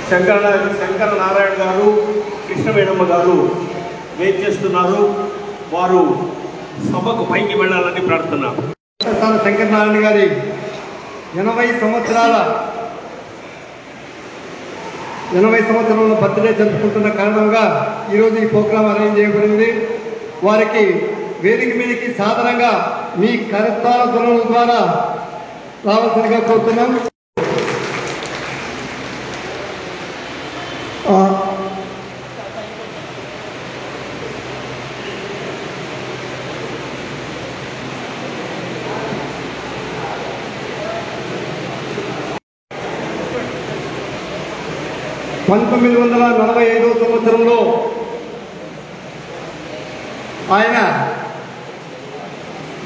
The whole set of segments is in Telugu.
శంకర నారాయణ గారు, కృష్ణవేణమ్మ గారు వెయిట్ చేస్తున్నారు. వారు సభకు పైకి వెళ్ళాలని ప్రార్థన. శంకర నారాయణ గారి 80 సంవత్సరాల బర్త్డే జరుపుకుంటున్న కారణంగా ఈరోజు ఈ ప్రోగ్రాం అరేంజ్ చేయబడింది. వారికి వేదిక మీదకి సాధారణంగా మీ కరతాళ ధ్వనుల ద్వారా రావాల్సిందిగా కోరుతున్నాం. సంవత్సరంలో ఆయన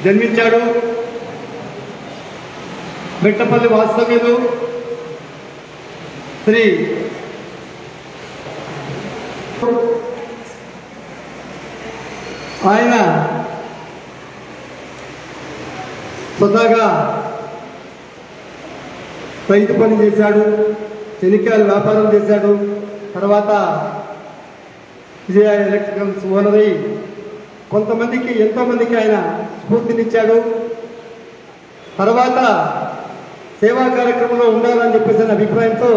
జన్మించాడు. మెట్టపల్లి వాస్తవ్యులు శ్రీ ఆయన స్వతహాగా రైతు పని చేశాడు, చెనిక్కాయల వ్యాపారం చేశాడు. తర్వాత విజయ ఎలక్ట్రికల్స్ ఓనర్ అయి కొంతమందికి ఎంతోమందికి ఆయన స్ఫూర్తినిచ్చాడు. తర్వాత సేవా కార్యక్రమంలో ఉండాలని చెప్పేసి అభిప్రాయంతో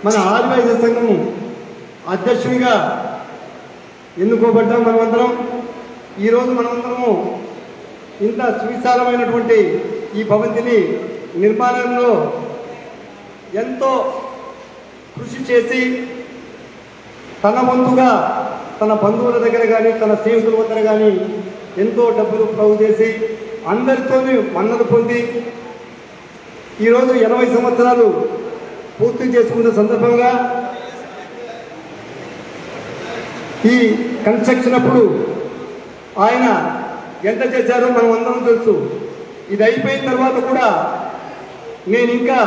మన ఆదివాసీ సంఘం అధ్యక్షునిగా ఎన్నుకోబడ్డాం మనమందరం. ఈరోజు మనమందరము ఇంత సువిశాలమైనటువంటి ఈ భవంతిని నిర్మాణంలో ఎంతో కృషి చేసి తన వంతుగా తన బంధువుల దగ్గర కానీ తన స్నేహితుల దగ్గర కానీ ఎంతో డబ్బులు పోగు చేసి అందరితో మన్నలు పొంది ఈరోజు 80 సంవత్సరాలు పూర్తి చేసుకున్న సందర్భంగా ఈ కన్స్ట్రక్షన్ అప్పుడు ఆయన ఎంత చేశారో మనం అందరం తెలుసు. ఇది అయిపోయిన తర్వాత కూడా నేను ఇంకా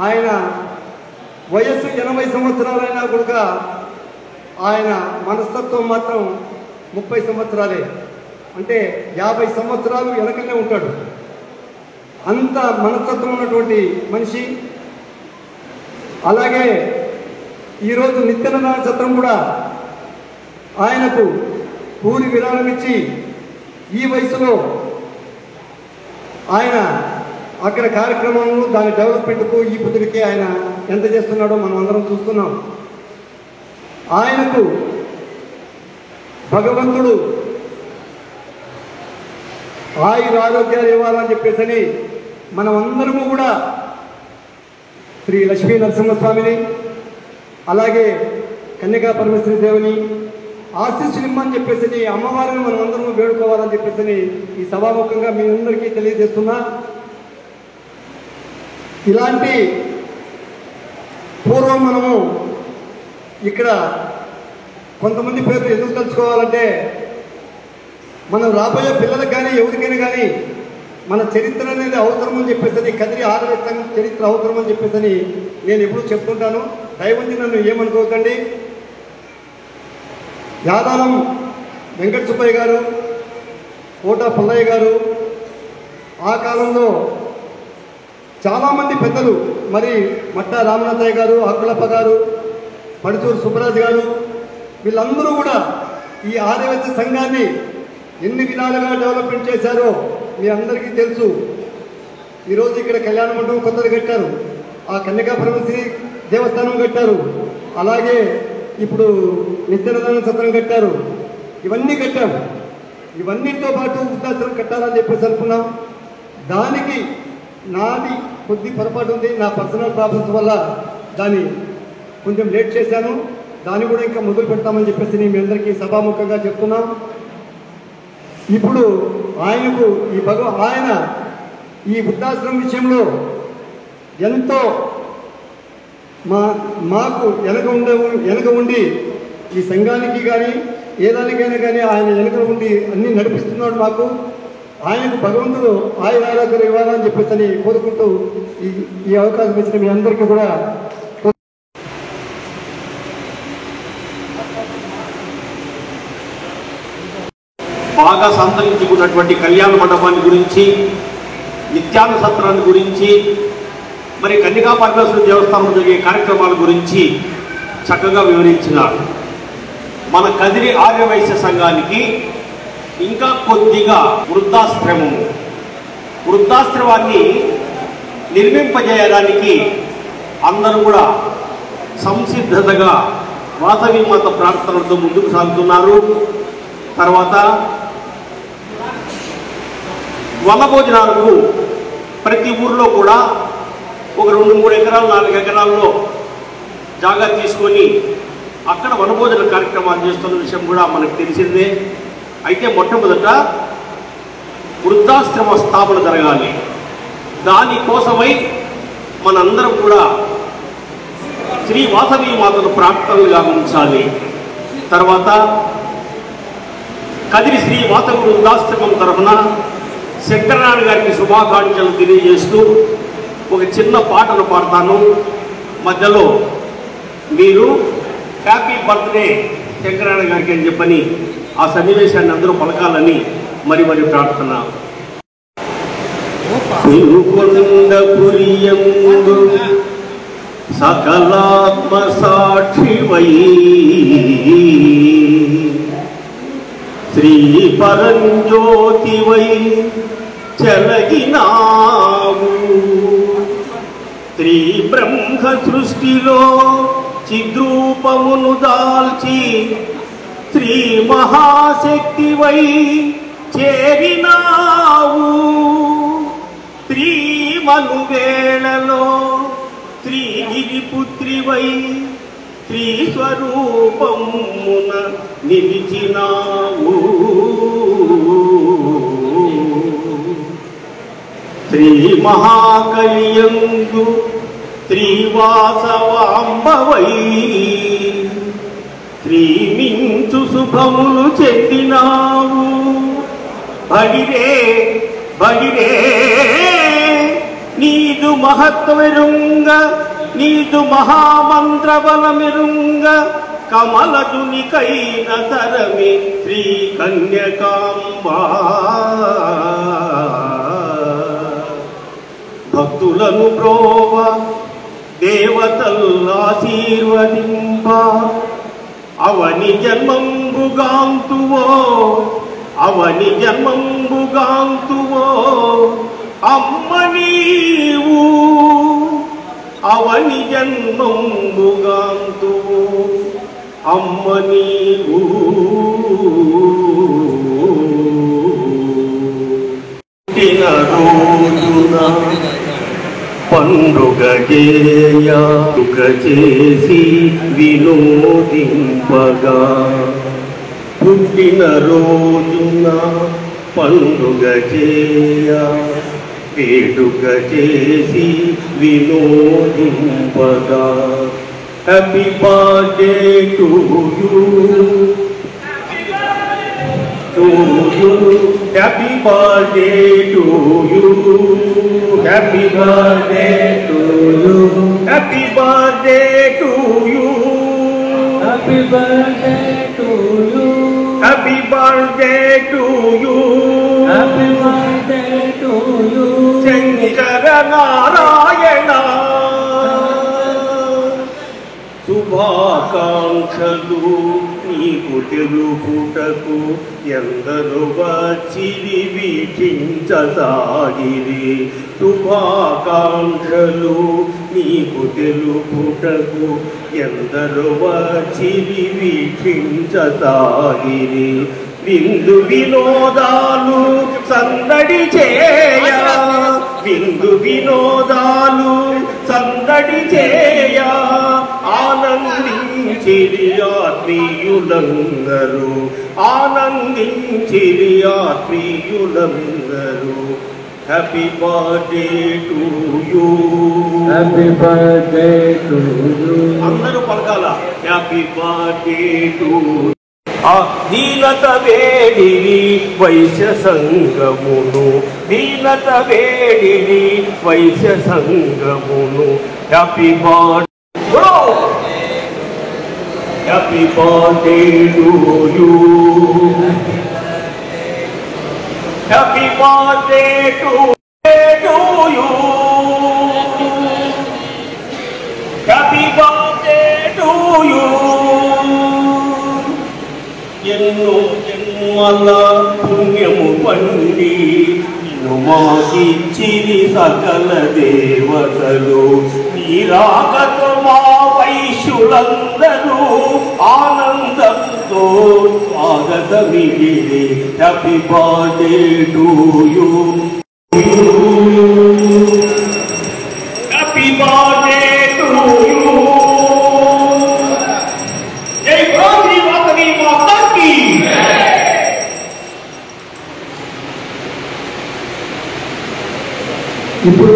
ఆయన వయస్సు 80 సంవత్సరాలైనా కూడా ఆయన మనస్తత్వం మాత్రం 30 సంవత్సరాలే, అంటే 50 సంవత్సరాలు వెనకనే ఉంటాడు. అంత మనస్తత్వం ఉన్నటువంటి మనిషి. అలాగే ఈరోజు నిత్యాన్నదాన సత్రం కూడా ఆయనకు పూరి విరాళం ఇచ్చి ఈ వయసులో ఆయన అక్కడ కార్యక్రమము దాని డెవలప్మెంట్కు ఈ బుద్ధికి ఆయన ఎంత చేస్తున్నాడో మనం అందరం చూస్తున్నాం. ఆయనకు భగవంతుడు ఆరోగ్యాలు ఇవ్వాలని చెప్పేసి మనం అందరము కూడా శ్రీ లక్ష్మీ నరసింహస్వామిని అలాగే కన్యకా పరమేశ్వరి దేవుని ఆశీస్సులు ఇమ్మని చెప్పేసి అమ్మవారిని మనం అందరము వేడుకోవాలని చెప్పేసి ఈ సభాముఖంగా మీ అందరికీ తెలియజేస్తున్నా. ఇలాంటి పూర్వం మనము ఇక్కడ కొంతమంది పేర్లు ఎందుకు తెలుసుకోవాలంటే మనం రాబోయే పిల్లలకు కానీ ఎవరికైనా కానీ మన చరిత్ర అనేది అవసరం అని చెప్పేసి కదిరి ఆదివాసీ సంఘం చరిత్ర అవసరం అని చెప్పేసి నేను ఎప్పుడూ చెప్తుంటాను. దయవంతి నన్ను ఏమనుకోకండి. యాదాలం వెంకట సుబ్బయ్య గారు, కోట పుల్లయ్య గారు, ఆ కాలంలో చాలామంది పెద్దలు, మరి మట్టా రామనాథయ్య గారు, అక్కులప్ప గారు, పడుచూరు సుబ్బరాజు గారు, వీళ్ళందరూ కూడా ఈ ఆదివాసీ సంఘాన్ని ఎన్ని విధాలుగా డెవలప్మెంట్ చేశారో మీ అందరికీ తెలుసు. ఈరోజు ఇక్కడ కళ్యాణ మండపం కొత్తది కట్టారు, ఆ కన్యకా పరమేశ్వరి దేవస్థానం కట్టారు, అలాగే ఇప్పుడు నిత్యాన్నదాన సత్రం కట్టారు. ఇవన్నీ కట్టాం. ఇవన్నిటితో పాటు వృద్ధాశ్రమం కట్టాలని చెప్పేసి అనుకున్నాం. దానికి నాది కొద్ది పొరపాటు ఉంది, నా పర్సనల్ ప్రాబ్లమ్స్ వల్ల దాన్ని కొంచెం లేట్ చేశాను. దాన్ని కూడా ఇంకా మొదలు పెడతామని చెప్పేసి మీ అందరికీ సభాముఖంగా చెప్తున్నాం. ఇప్పుడు ఆయనకు ఆయన ఈ వృద్ధాశ్రమం విషయంలో ఎంతో మాకు వెనక ఉండి ఈ సంఘానికి కానీ ఏదానికైనా కానీ ఆయన వెనక ఉండి అన్నీ నడిపిస్తున్నాడు. మాకు ఆయనకు భగవంతుడు ఆరోగ్యం ఇవ్వాలని చెప్పేసి కోరుకుంటూ ఈ అవకాశం ఇచ్చిన మీ అందరికీ కూడా బాగా సంతరించుకున్నటువంటి కళ్యాణ మండపాన్ని గురించి, నిత్యాన్న సత్రాన్ని గురించి మరి కన్యకా పరమేశ్వర దేవస్థానంలో జరిగే కార్యక్రమాల గురించి చక్కగా వివరించినారు. మన కదిరి ఆర్యవైశ్య సంఘానికి ఇంకా కొద్దిగా వృద్ధాశ్రమాన్ని నిర్మింపజేయడానికి అందరూ కూడా సంసిద్ధతగా వాసవి మాత ప్రార్థనలతో ముందుకు సాగుతున్నారు. తర్వాత వనభోజనాలకు ప్రతి ఊర్లో కూడా ఒక 2-3 ఎకరాలు 4 ఎకరాల్లో జాగా తీసుకొని అక్కడ వనభోజన కార్యక్రమాలు చేస్తున్న విషయం కూడా మనకు తెలిసిందే. అయితే మొట్టమొదట వృద్ధాశ్రమ స్థాపన జరగాలి. దానికోసమై మనందరం కూడా శ్రీ వాసవి మాతను ప్రార్థనలుగా ఉంచాలి. తర్వాత కదిరి శ్రీ వాసవి వృద్ధాశ్రమం తరఫున శంకరనారాయణ గారికి శుభాకాంక్షలు తెలియజేస్తూ ఒక చిన్న పాటను పాడతాను. మధ్యలో మీరు హ్యాపీ బర్త్డే శంకరనారాయణ గారికి అని చెప్పని ఆ సన్నివేశాన్ని అందరూ పలకాలని మరి ప్రార్థన. తిరుకొండపురియందు సకలాత్మ సాక్షివై శ్రీ పరంజ్యోతివై చెలగినావు. శ్రీ బ్రహ్మ సృష్టిలో చిద్రూపమును దాల్చి శ్రీ మహాశక్తివై చేరినావు. శ్రీమనువేళలో శ్రీగిరిపుత్రివై శ్రీ స్వరూపమున నిలిచినావు. శ్రీ మహాకలియందు శ్రీవాసవాంబవై శ్రీమించు శుభములు చెందినావు. బడిరే నీదు మహత్వమెరుంగ నీదు మహామంత్రబలమెరుంగ కమలజునికైన తరమి శ్రీ కన్యకాంబా. భక్తులను ప్రోవ దేవతల్లాశీర్వదింప అవని జన్మంబుగాంతువో అమ్మ నీవు. అవని జన్మంబుగాంతువో అమ్మ నీవు. పుట్టిన రోజున పండుగ చేసి వినోదింపగా. పుట్టిన రోజున పండుగ వేడుక చేసి వినోదింపగా. Happy birthday to you. Happy birthday to you. Happy birthday to you. Happy birthday to you. Happy birthday to you. Happy birthday to you. Happy birthday to you. Shankara Narayana. శుభాకాంక్షలు నీకు తెలుపుటకు ఎందరో వచ్చిరి వీక్షించసాగిరి. శుభాకాంక్షలు నీకు తెలుపుటకు ఎందరో వచ్చిరి వీక్షించసాగిరి. విందు వినోదాలు సందడి చేయ విందు వినోదాలు సందడి చేయ ఆనందించిరి ఆత్మీయులందరూ ఆనందించిరి ఆత్మీయులందరూ. Happy birthday to you. Happy birthday to you. అందరూ పలకాల హ్యాపీ బర్త్డే టు. దీనత వేడిని వైశ్య సంగమును దీనత వేడిని వైశ్య సంగమును. Happy birthday happy birthday to you. Happy birthday to you. Happy birthday to you. ఎన్నో జన్మల పుణ్యము పండి మాకిచ్చిని సకల దేవతలు, నీ రాకతో మా వైశ్యులందరూ ఆనందంతో స్వాగతమిగిరి. Happy birthday to you. Happy birthday to you. జై గాంధీ మాతకి మాతాకి. ఇప్పుడు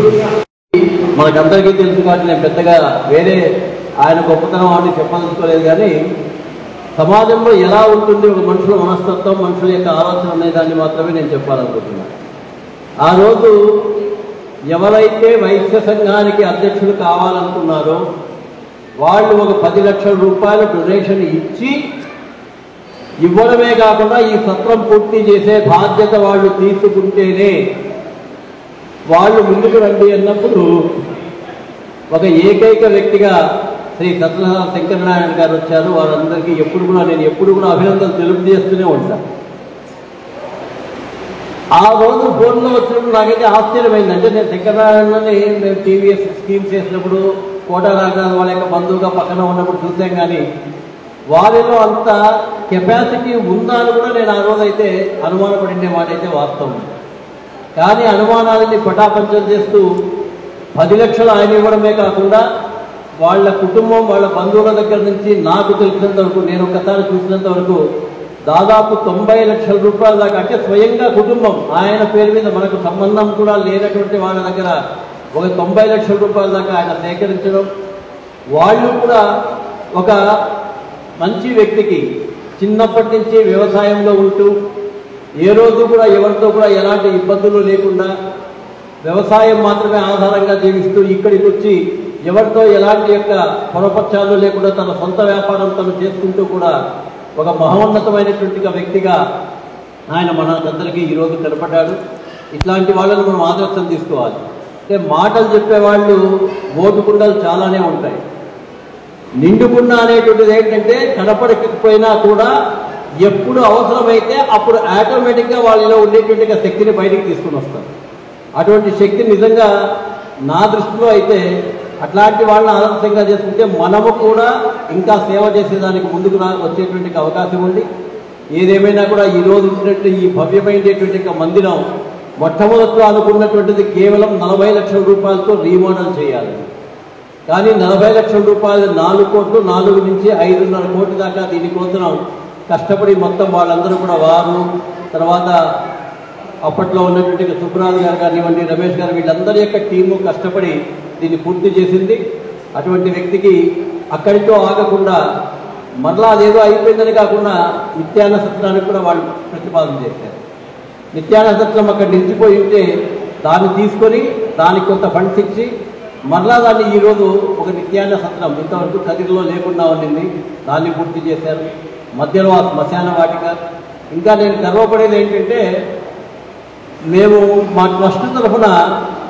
మనకందరికీ తెలుసు కాబట్టి నేను పెద్దగా వేరే ఆయన గొప్పతనం అని చెప్పదలుచుకోలేదు, కానీ సమాజంలో ఎలా ఉంటుంది ఒక మనుషుల మనస్తత్వం, మనుషుల యొక్క ఆలోచన అనే దాన్ని మాత్రమే నేను చెప్పాలనుకుంటున్నాను. ఆ రోజు ఎవరైతే వైశ్య సంఘానికి అధ్యక్షులు కావాలనుకున్నారో వాళ్ళు ఒక 10 లక్షల రూపాయల డొనేషన్ ఇచ్చి, ఇవ్వడమే కాకుండా ఈ సత్రం పూర్తి చేసే బాధ్యత వాళ్ళు తీసుకుంటేనే వాళ్ళు ముందుకు రండి అన్నప్పుడు ఒక ఏకైక వ్యక్తిగా శ్రీ సత్యనారాయణ శంకరనారాయణ గారు వచ్చారు. వారందరికీ నేను ఎప్పుడు కూడా అభినందనలు తెలియజేస్తూనే ఉంటాను. ఆ రోజు ఫోన్లో వచ్చినప్పుడు నాకైతే ఆశ్చర్యమైంది. అంటే నేను శంకరనారాయణని మేము టీవీఎస్ స్కీమ్స్ చేసినప్పుడు కోటా నాగరాజు వాళ్ళ యొక్క బంధువుగా పక్కన ఉన్నప్పుడు చూసాం, కానీ వారిలో అంత కెపాసిటీ ఉందా అని కూడా నేను ఆ రోజైతే అనుమానపడిన మాట అయితే వాస్తవం. కానీ అనుమానాలని పటాపంచలు చేస్తూ 10 లక్షలు ఆయన ఇవ్వడమే కాకుండా వాళ్ళ కుటుంబం, వాళ్ళ బంధువుల దగ్గర నుంచి నాకు తెలిసినంత వరకు, నేను ఒకసారి చూసినంత వరకు దాదాపు 90 లక్షల రూపాయల దాకా, అంటే స్వయంగా కుటుంబం ఆయన పేరు మీద మనకు సంబంధం కూడా లేనటువంటి వాళ్ళ దగ్గర ఒక 90 లక్షల రూపాయల దాకా ఆయన సేకరించడం. వాళ్ళు కూడా ఒక మంచి వ్యక్తికి చిన్నప్పటి నుంచి వ్యవసాయంలో ఉంటూ ఏ రోజు కూడా ఎవరితో కూడా ఎలాంటి ఇబ్బందులు లేకుండా వ్యవసాయం మాత్రమే ఆధారంగా జీవిస్తూ ఇక్కడికి వచ్చి ఎవరితో ఎలాంటి యొక్క పొరపక్షాలు లేకుండా తన సొంత వ్యాపారం తను చేసుకుంటూ కూడా ఒక మహోన్నతమైనటువంటి వ్యక్తిగా ఆయన మనందరికీ ఈరోజు కనపడ్డాడు. ఇట్లాంటి వాళ్ళని మనం ఆదర్శం తీసుకోవాలి. అంటే మాటలు చెప్పేవాళ్ళు ఓటుకుండలు చాలానే ఉంటాయి. నిండుకుండ అనేటువంటిది ఏంటంటే కనపడకపోయినా కూడా ఎప్పుడు అవసరమైతే అప్పుడు ఆటోమేటిక్గా వాళ్ళలో ఉండేటువంటి శక్తిని బయటికి తీసుకుని వస్తారు. అటువంటి శక్తి నిజంగా నా దృష్టిలో అయితే అట్లాంటి వాళ్ళని ఆదర్శంగా చేసుకుంటే మనము కూడా ఇంకా సేవ చేసేదానికి ముందుకు వచ్చేటువంటి అవకాశం ఉంది. ఏదేమైనా కూడా ఈరోజు ఉన్నటువంటి ఈ భవ్యమైనటువంటి మందిరం మొట్టమొదట్లో అనుకున్నటువంటిది కేవలం 40 లక్షల రూపాయలతో రీమోడల్ చేయాలి. కానీ 40 లక్షల రూపాయలు 4 కోట్లు, 4 నుంచి 5.5 కోట్ల దాకా దీనికోసం కష్టపడి మొత్తం వాళ్ళందరూ కూడా వారు, తర్వాత అప్పట్లో ఉన్నటువంటి సుబ్రాజ్ గారు కానివ్వండి, రమేష్ గారు, వీళ్ళందరి యొక్క టీము కష్టపడి దీన్ని పూర్తి చేసింది. అటువంటి వ్యక్తికి అక్కడితో ఆగకుండా మరలా అదేదో అయిపోయిందని కాకుండా నిత్యాన్న సత్రానికి కూడా వాళ్ళు ప్రతిపాదన చేశారు. నిత్యాన్న సత్రం అక్కడ నిలిచిపోయి ఉంటే దాన్ని తీసుకొని దానికి కొంత ఫండ్స్ ఇచ్చి మరలా దాన్ని ఈరోజు ఒక నిత్యాన్న సత్రం ఇంతవరకు కదిరిలో లేకుండా ఉండింది, దాన్ని పూర్తి చేశారు. మధ్యలో ఆ శ్మశాన వాటిక. ఇంకా నేను గర్వపడేది ఏంటంటే మేము మా ట్రస్ట్ తరఫున,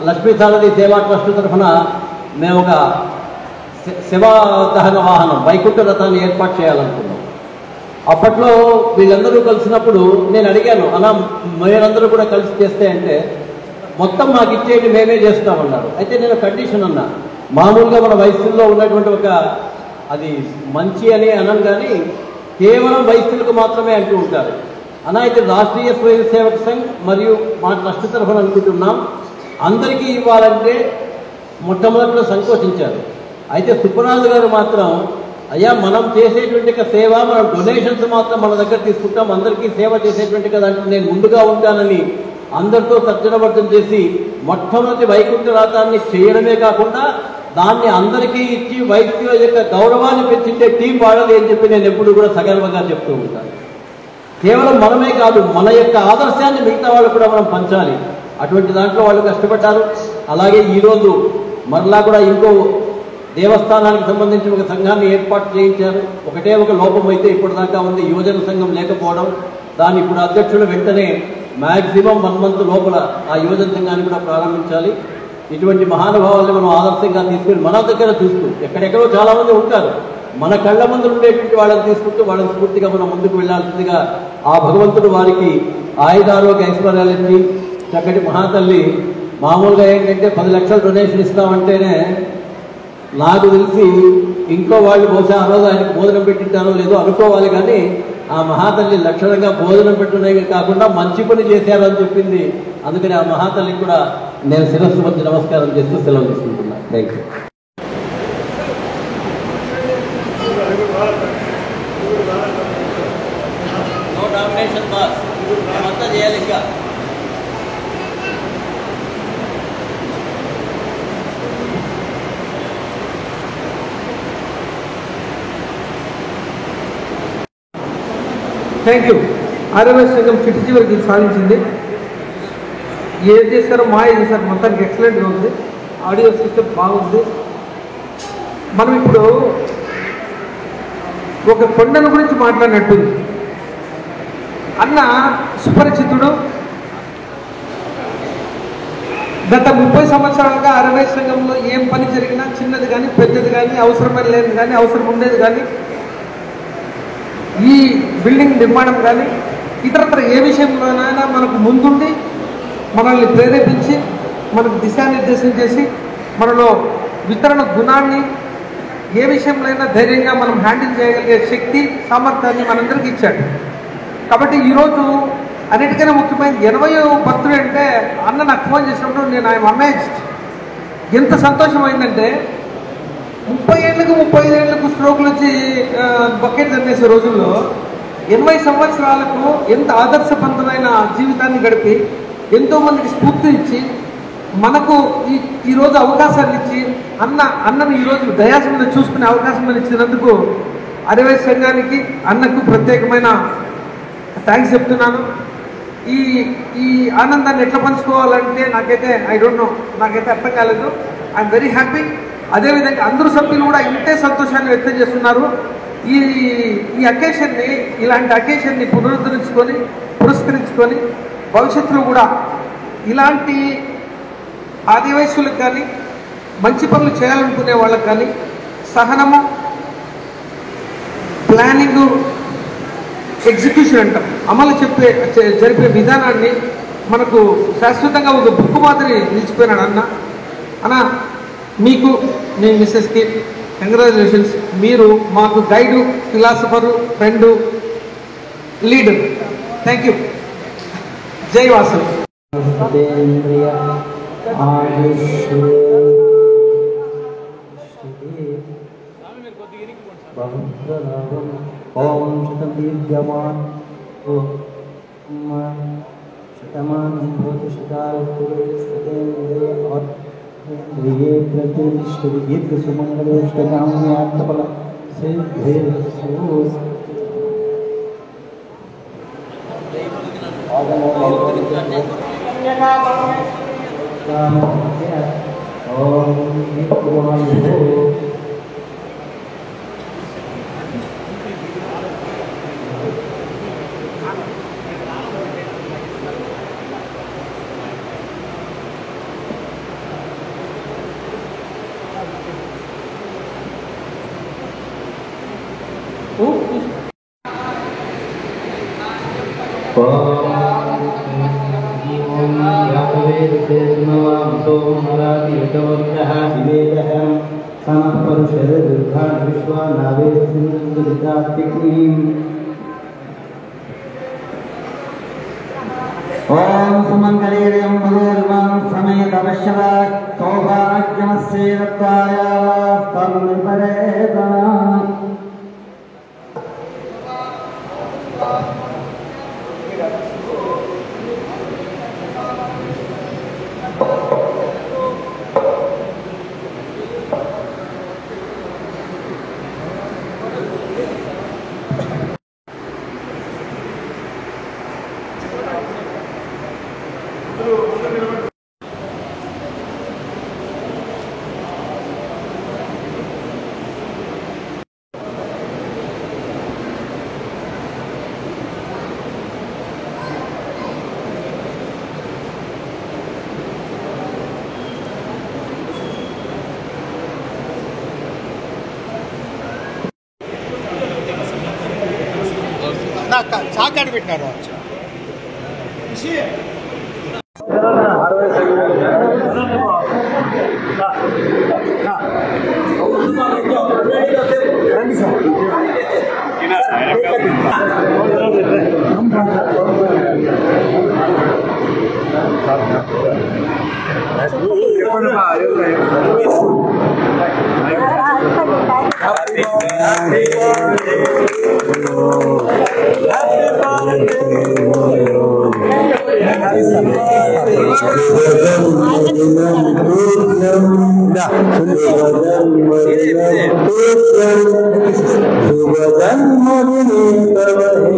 లక్ష్మీ సారథి సేవా ట్రస్ట్ తరఫున మేము ఒక శివ దహన వాహనం వైకుంఠ రథాన్ని ఏర్పాటు చేయాలనుకున్నాం. అప్పట్లో వీళ్ళందరూ కలిసినప్పుడు నేను అడిగాను, అలా మీరందరూ కూడా కలిసి చేస్తే అంటే మొత్తం మాకు ఇచ్చేయండి, మేమే చేస్తామన్నారు. అయితే నేను కండిషన్ అన్నా, మామూలుగా మన వయసుల్లో ఉన్నటువంటి ఒక అది మంచి అని అనను, కానీ కేవలం వయసులకు మాత్రమే అంటూ ఉంటారు అన్న. అయితే రాష్ట్రీయ స్వయం సేవక సంఘ్ మరియు మా ట్రస్ట్ తరఫున అనుకుంటున్నాం, అందరికీ ఇవ్వాలంటే మొట్టమొదటిలో సంకోచించారు. అయితే సుబ్బరాజు గారు మాత్రం, అయ్యా మనం చేసేటువంటి సేవ, మనం డొనేషన్స్ మాత్రం మన దగ్గర తీసుకుంటాం, అందరికీ సేవ చేసేటువంటి దాంట్లో నేను ముందుగా ఉంటానని అందరితో తర్జనబద్ధం చేసి మొట్టమొదటి వైకుంఠ రథాన్ని చేయడమే కాకుండా దాన్ని అందరికీ ఇచ్చి వైద్యుల యొక్క గౌరవాన్ని పెంచిండే టీం వాడాలి అని చెప్పి నేను ఎప్పుడు కూడా సగర్వంగా చెప్తూ ఉంటాను. కేవలం మనమే కాదు, మన యొక్క ఆదర్శాన్ని మిగతా వాళ్ళు కూడా మనం పంచాలి. అటువంటి దాంట్లో వాళ్ళు కష్టపడ్డారు. అలాగే ఈరోజు మరలా కూడా ఇంకో దేవస్థానానికి సంబంధించి ఒక సంఘాన్ని ఏర్పాటు చేయించారు. ఒకటే ఒక లోపం అయితే ఇప్పటిదాకా ఉంది, యువజన సంఘం లేకపోవడం. దాన్ని ఇప్పుడు అధ్యక్షుడు వెంటనే మ్యాక్సిమం 1 మంత్ లోపల ఆ యువజన సంఘాన్ని కూడా ప్రారంభించాలి. ఇటువంటి మహానుభావుల్ని మనం ఆదర్శంగా తీసుకుని మన దగ్గర చూస్తూ, ఎక్కడెక్కడో చాలామంది ఉంటారు, మన కళ్ళ ముందు ఉండేటువంటి వాళ్ళని తీసుకుంటూ వాళ్ళని స్ఫూర్తిగా మనం ముందుకు వెళ్లాల్సిందిగా ఆ భగవంతుడు వారికి ఆయుధారోగ్య ఐశ్వర్యాలు ఇచ్చి, చక్కటి మహాతల్లి మామూలుగా ఏంటంటే 10 లక్షలు డొనేషన్ ఇస్తామంటేనే నాకు తెలిసి ఇంకో వాళ్ళు బహుశా ఆ రోజు ఆయనకు భోజనం పెట్టింటారో లేదో అనుకోవాలి, కానీ ఆ మహాతల్లి లక్షణంగా భోజనం పెట్టున్నాయి కాకుండా మంచి పని చేశారు అని చెప్పింది. అందుకని ఆ మహాతల్లికి కూడా నేను శిరస్సు వచ్చి నమస్కారం చేస్తూ సెలవు తీసుకుంటున్నాను. Thank you. No domination boss, మేమంతా చేయాలి. ఇంకా థ్యాంక్ యూ. ఆర్ఎంఎస్ సంఘం చిట్టి చివరికి సాధించింది. ఏం చేశారో మాయ చేశారు, మొత్తానికి ఎక్సలెంట్గా ఉంది. ఆడియో సిస్టమ్ బాగుంది. మనం ఇప్పుడు ఒక కొండల గురించి మాట్లాడినట్టుంది. అన్న సుపరిచితుడు. గత 30 సంవత్సరాలుగా ఆర్ఎంఎస్ సంఘంలో ఏం పని జరిగినా, చిన్నది కానీ పెద్దది కానీ, అవసరమైన లేనిది కానీ, అవసరం ఉండేది కానీ, ఈ బిల్డింగ్ నిర్మాణం కానీ ఇతరత్ర ఏ విషయంలోనైనా మనకు ముందుండి మనల్ని ప్రేరేపించి మనకు దిశానిర్దేశం చేసి మనలో వితరణ గుణాన్ని ఏ విషయంలో అయినా ధైర్యంగా మనం హ్యాండిల్ చేయగలిగే శక్తి, సామర్థ్యాన్ని మనందరికీ ఇచ్చాడు. కాబట్టి ఈరోజు అన్నిటికైనా ముఖ్యమైన 80వ బర్త్డే అంటే అన్న నాకు ఫోన్ చేసినప్పుడు నేను ఐఎమ్ అమేజ్డ్. ఎంత సంతోషమైందంటే 30 ఏళ్ళకు 35 ఏళ్లకు స్ట్రోక్లు వచ్చి బకెట్ తన్నేసే రోజుల్లో 80 సంవత్సరాలకు ఎంత ఆదర్శవంతమైన జీవితాన్ని గడిపి ఎంతోమందికి స్ఫూర్తినిచ్చి మనకు ఈరోజు అవకాశాన్ని ఇచ్చి అన్నను ఈరోజు దయాసం మీద చూసుకునే అవకాశం ఇచ్చినందుకు ఆర్ఎంఎస్ సంఘానికి అన్నకు ప్రత్యేకమైన థ్యాంక్స్ చెప్తున్నాను. ఈ ఆనందాన్ని ఎట్లా పంచుకోవాలంటే నాకైతే ఐ డోంట్ నో, నాకైతే అర్థం కాలేదు. I'm very happy. అదేవిధంగా అందరూ సభ్యులు కూడా ఇంతే సంతోషాన్ని వ్యక్తం చేస్తున్నారు. ఈ అకేషన్ని, ఇలాంటి అకేషన్ని పురస్కరించుకొని భవిష్యత్తులో కూడా ఇలాంటి ఆదివాసులకు కానీ, మంచి పనులు చేయాలనుకునే వాళ్ళకి కానీ సహనము, ప్లానింగు, ఎగ్జిక్యూషన్ అంటాం, అమలు జరిపే విధానాన్ని మనకు శాశ్వతంగా ఒక బుక్ మాదిరి నిలిచిపోయినాడు అన్న. మీకు, మీ మిస్సెస్కి కంగ్రాచులేషన్స్. మీరు మాకు guide, philosopher, friend, leader. Thank you. జై వాసు. ఓం శతమీర్యమాన్ శతమాన్ భూతి శతాయ ప్రతిష్ఠిత దీర్ఘ సుమంగళేష్టకామ్యార్థఫల సిద్ధిర్భూస్తు. ఓం సుమంగళీర్యం భగవన్ సమేత వశ్యవ సౌభాగ్యమస్యేరత్వాయ తన్నిపరేత. చాకాడు పెట్టినాడు.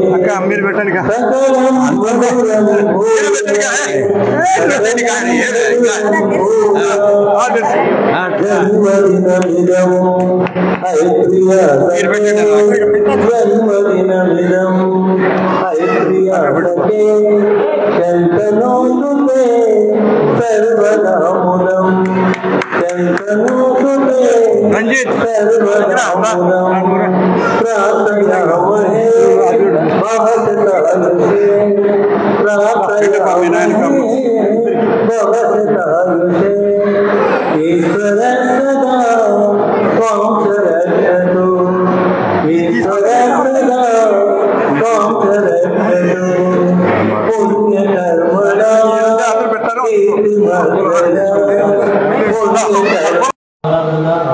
అక్క మీరు పెట్టండి రంజిత్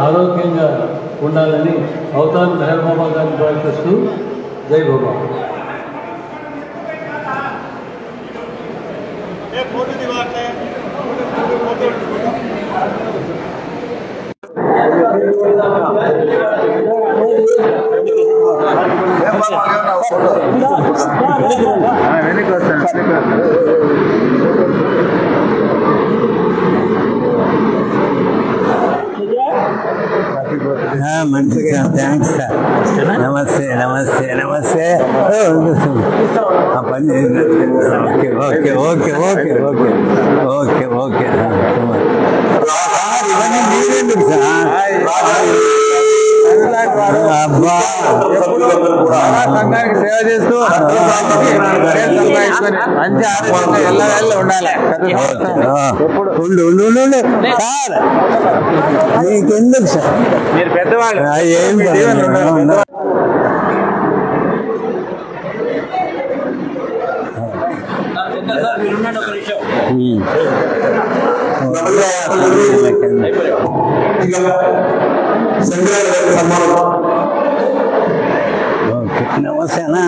ఆరోగ్యంగా ఉండాలని అవతార్ మెహర్ బాబా గారిని ప్రార్థిస్తూ జై బాబా. మంచిగా థ్యాంక్స్ సార్. నమస్తే నమస్తే నమస్తే. పని okay okay okay okay okay okay okay ఇవన్నీ మీరెందుకు సార్? అబ్బా సంఘానికి సేవ చేస్తూ మంచి ఆరోగ్యంగా ఎల్లవేళ్ళు ఉండాలి. సార్ నీకెందుకు సార్? మీరు పెద్దవాళ్ళు ఏం నమస్తే అన్న.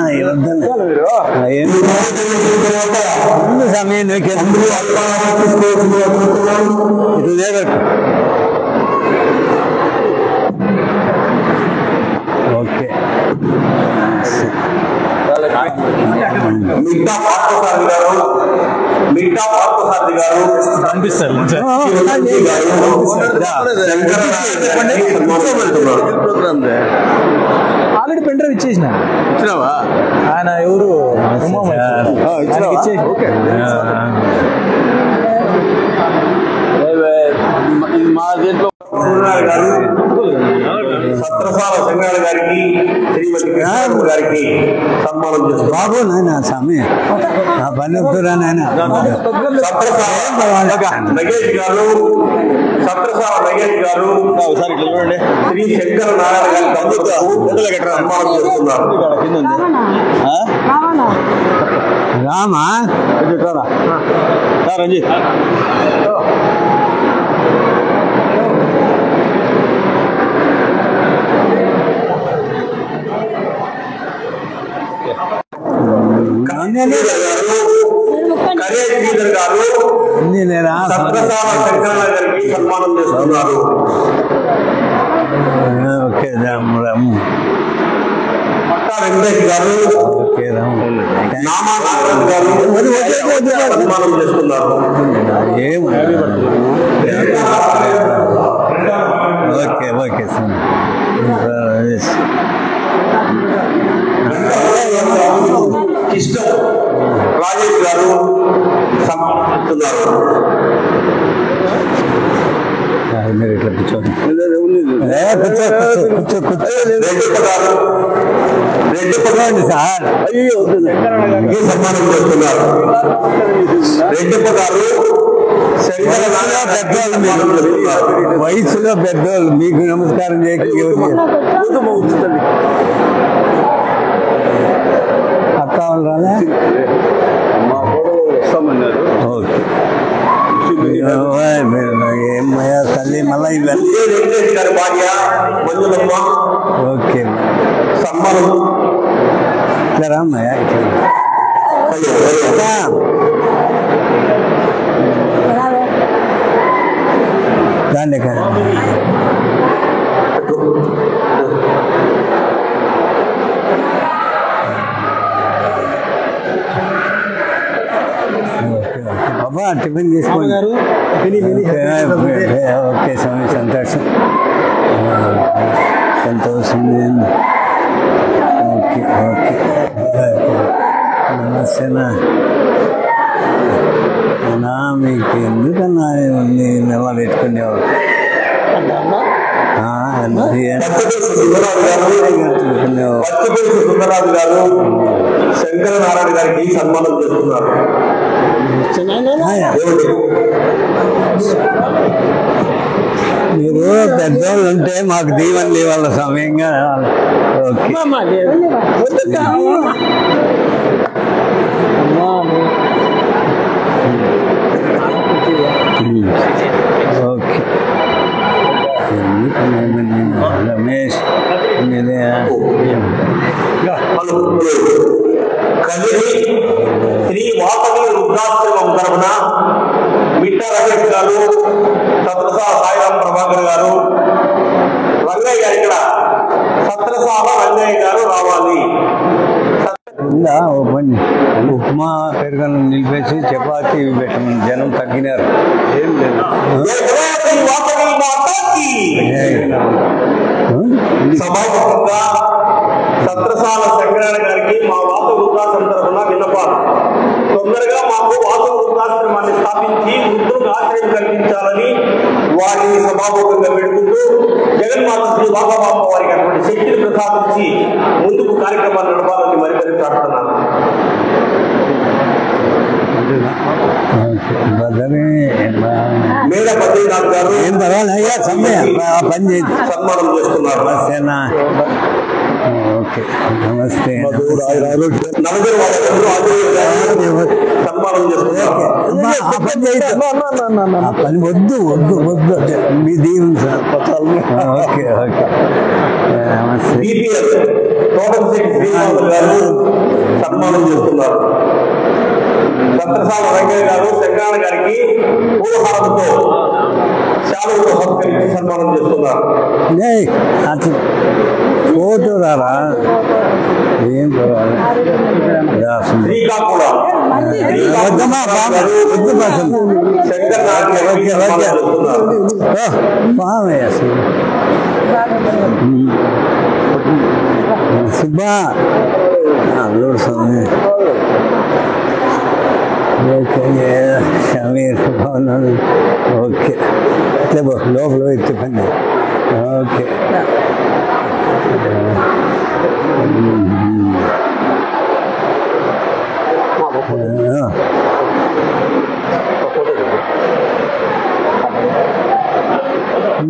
సమయం ఓకే ఆల్రెడీ పెన్ డ్రైవ్ ఇచ్చేసిన. ఇచ్చినావా? ఆయన ఎవరు మా దీంట్లో సత్రసాల సంగాడు గారికి, శ్రీమతి కృష్ణ గారికి సన్మానం చేస్తారు. బాబు నాయన సమయం నా పని వద్దురా నాయన. నగేష్ గారు, సత్రసాల నగేష్ గారు శ్రీ శంకర నారాయణ గారి సన్మానం చేస్తున్నారు. రామా రంజిత్ సన్మానం చేస్తున్నారు. ఓకే రామ్ రామ్. పట్టా వెంకటేష్ గారు, ఓకే రామ్. సన్మానం చేస్తున్నారు. Okay okay sir. ఇష్టం రాజేష్ గారు సన్మానిస్తున్నారు. మీరు ఇట్లా కూర్చోండి. కూర్చో కూర్చో కూర్చో కూర్చో. రెడ్డిప్పగాండి సార్ ఈ సన్మానం చేస్తున్నారు. రెడ్డిప్ప గారు వయసులో పెద్దవాళ్ళు మీకు నమస్కారం అక్క వాళ్ళు రాలే ఏమయ్యా తల్లి మళ్ళీ ఇవన్నీ గారి భార్య మంజులమ్మ ఓకే సన్మానం. ఇట్లా రామ్మయ్యా ఇట్లా దాన్ని బాబా టిఫిన్ చేసుకోండి. ఓకే స్వామి సంతోషం సంతోషం. ఓకే ఓకే నమస్తేనా మీకు ఎందుకన్నా నెల పెట్టుకునేవారు సుందరరాజు గారు శంకరనారాయణ గారికి సన్మానం చేస్తున్నారు. మీరు పెద్దవాళ్ళు ఉంటే మాకు దీవెనలు ఇవాళ సమయంగా ఓకే ఓకే రమేష్ శ్రీ వాసవి వృద్ధాశ్రమం తరఫున మిట్ట రమేష్ గారు, సత్రసాల సాయిరామ్ ప్రభాకర్ గారు, రంగయ్య గారు, ఇక్కడ సత్రసాల రంగయ్య గారు రావాలి. ఓ పని ఉప్మా పెరుగను నిలిపేసి చపాతీ పెట్టమని జనం తగ్గినారు. ఏం లేదు సభాముఖంగా సత్రసాల శంకరనారాయణ గారికి మా వాస వృద్ధాశ్రమం తరఫున విన్నపాలు. తొందరగా మాకు వాస వృద్ధాశ్రమాన్ని స్థాపించి వృద్ధులకు ఆశ్రయం కల్పించాలని వారిని సభాముఖంగా పెడుకుంటూ జగన్మాత శ్రీ వాసవామ్మ వారికి అటువంటి శక్తిని ప్రసాదించి ముందుకు కార్యక్రమాలు నడపాలని మరి ప్రార్థిస్తున్నాను. మేడ బద్రీనాథ్ గారు ఏం పర్వాలయ్యా పని చేసి సన్మానం చేస్తున్నారు. ఓకే నమస్తే నలుగురు సన్మానం చేస్తున్నారు. ఆ పని వద్దు వద్దు వద్దు మీ దీవెన సార్. ఓకే ఓకే నమస్తే. తోటశెట్టి శ్రీనివాసులు గారు సన్మానం చేస్తున్నారు. సత్రసాల రంగయ్య గారు శంకరనారాయణ గారికి పూలహారంతో శాలువతో సత్కరించి సన్మానం చేస్తున్నారు. అట్లా ఫోటో రారా ఏం శ్రీకాకుళం సుబ్బా అల్లుడు స్వామి ఓకే సమీర్ బాగున్నాడు. ఓకే ఇట్లా లోపల ఎత్తి పని ఓకే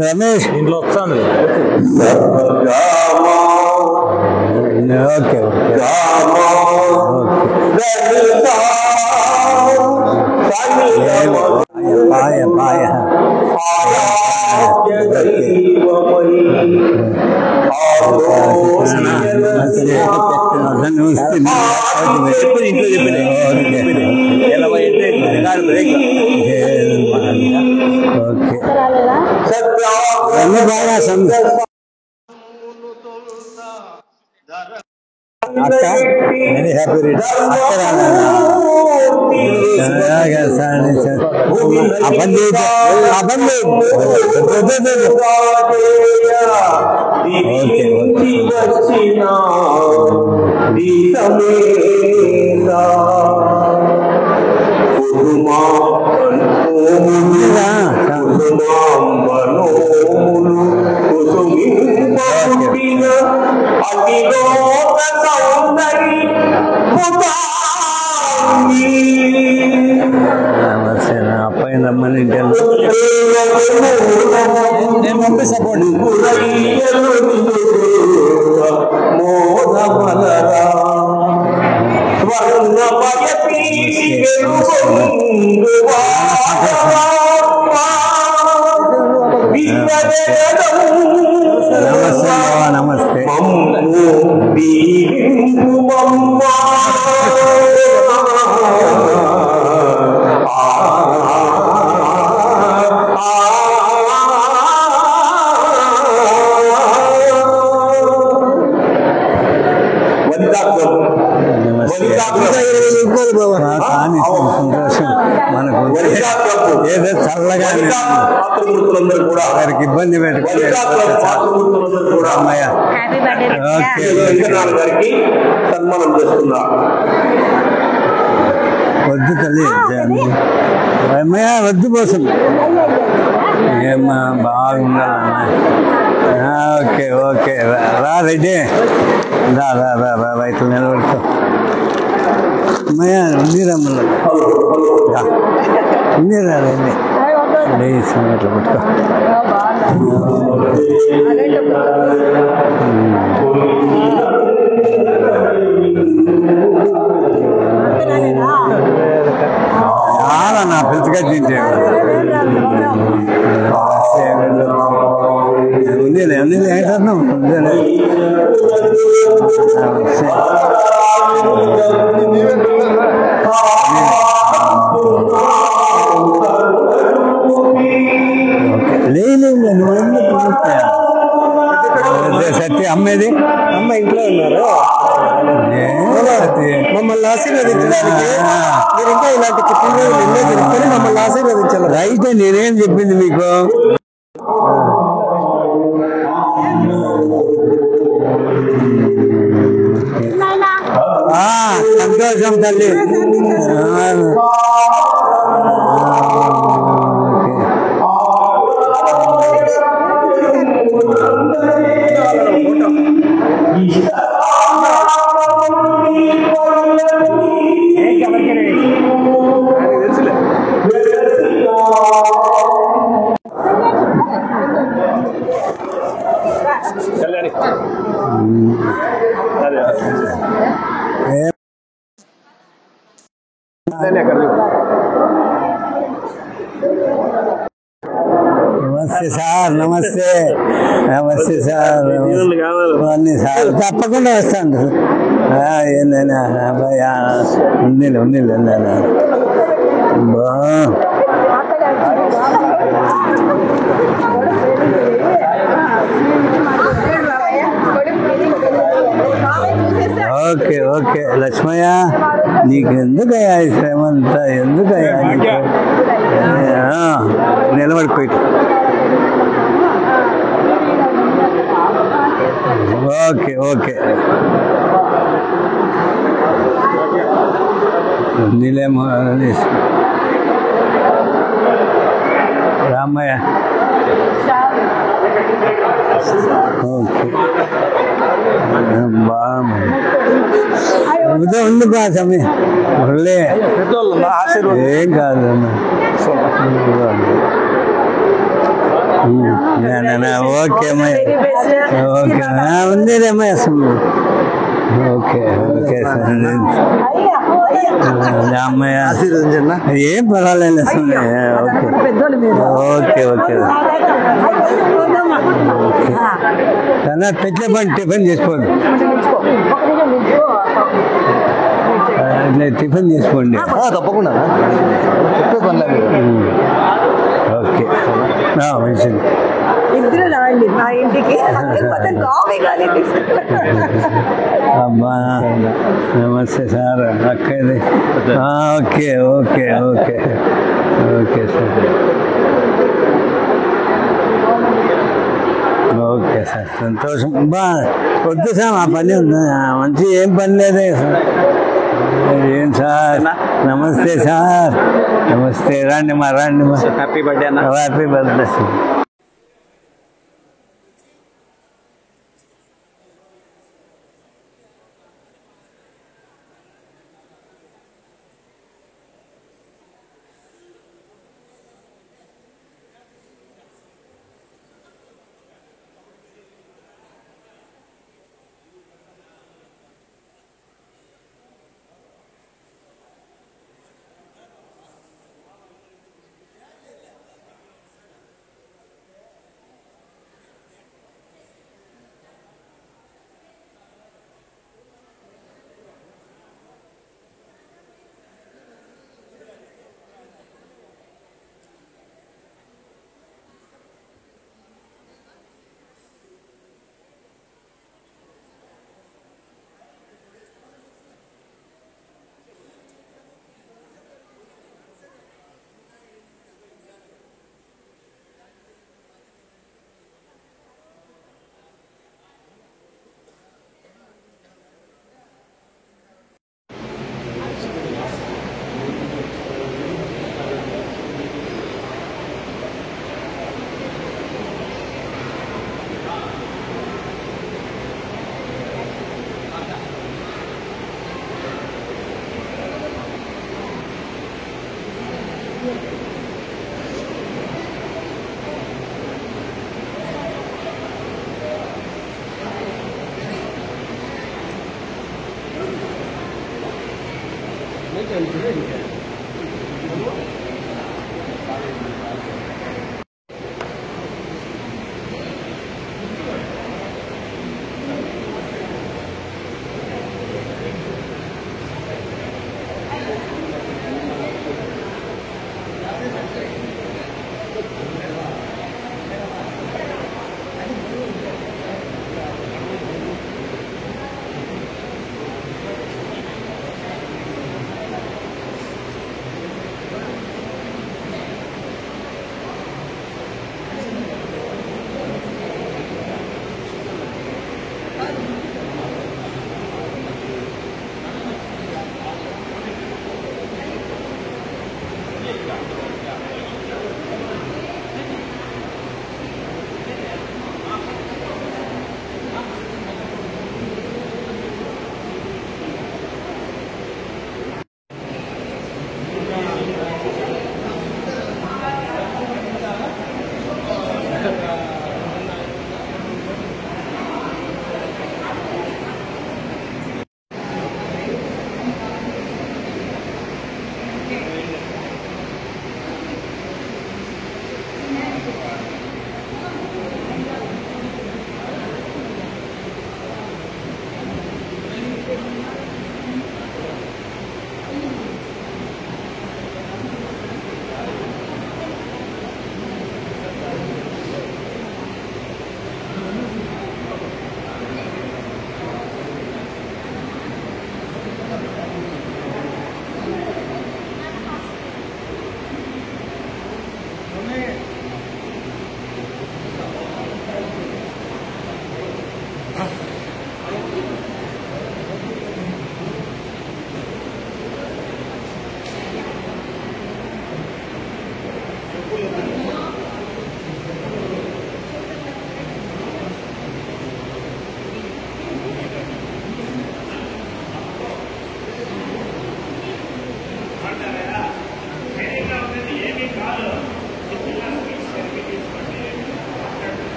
రమేష్ ఇంట్లో వస్తాను. ఓకే ఓకే పాయ పాయ అతిలోక సౌందర్య అబ్బాయి రమ్మని నేను పంపిస్తాను మోదమలరా నమస్తే సంతోషం మనకు ఏదో చల్లగా వారికి ఇబ్బంది అమ్మయ్య సన్మానం చేస్తున్నా వద్దు తల్లి అమ్మయ్య వద్దు కోసం ఏమ్మా బాగుండాలన్నా ఓకే ఓకే రా రెడ్డి రా రా రా రా రైతులు నిలబెడుకో అమ్మయ్య ఉంది రమ్మన్నా ఉంది రా రండి అట్లా పెట్టుకో చాలా నా పిలుచుగా తింటే ఉందిలే ఉందిలే ఏంటన్నా ఉందిలే లేదు సత్య అమ్మేది అమ్మ ఇంట్లో ఉన్నారు మమ్మల్ని ఆశీర్వదించడానికి మీరు ఇంకా ఇలాంటి పుట్టినరోజులు ఎన్నో జరుపుకొని మమ్మల్ని ఆశీర్వదించాలి. అయితే నేనేం చెప్పింది మీకు సంతోషం తల్లి నమస్తే సార్ నమస్తే నమస్తే సార్ అన్నీ సార్ తప్పకుండా వస్తాను ఏందైనా అబ్బాయి ఉందిలే ఉందిలే బా ఓకే ఓకే లక్ష్మయ్య నీకు ఎందుకయ్యా ఈ శ్రమ అంతా ఎందుకయ్యా నిలబడిపోయి ఓకే ఓకే నీలేమో రామయ్య ఓకే బాగుంది ఉంది బా సమయం ఒళ్ళే ఏం కాదు ఓకే అమ్మాయి ఓకే ఉంది అమ్మాయి అసలు ఓకే ఓకే అమ్మాయి ఏం పర్వాలేదు అసలు ఓకే ఓకే ఓకే టిఫిన్ చేసుకోండి టిఫిన్ చేసుకోండి తప్పకుండా ఓకే మంచిది ఇద్దరు రాండి మా ఇంటికి కాఫీ కానీ అబ్బా నమస్తే సార్ అక్కది okay okay okay okay sir okay sir సంతోషం బా వద్దు సార్ మా పని ఉంది మంచి ఏం పని లేదే సార్ ఏం సార్ నమస్తే సార్ నమస్తే రండి మా హ్యాపీ బర్త్డే అన్న హ్యాపీ బర్త్డే సార్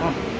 हाँ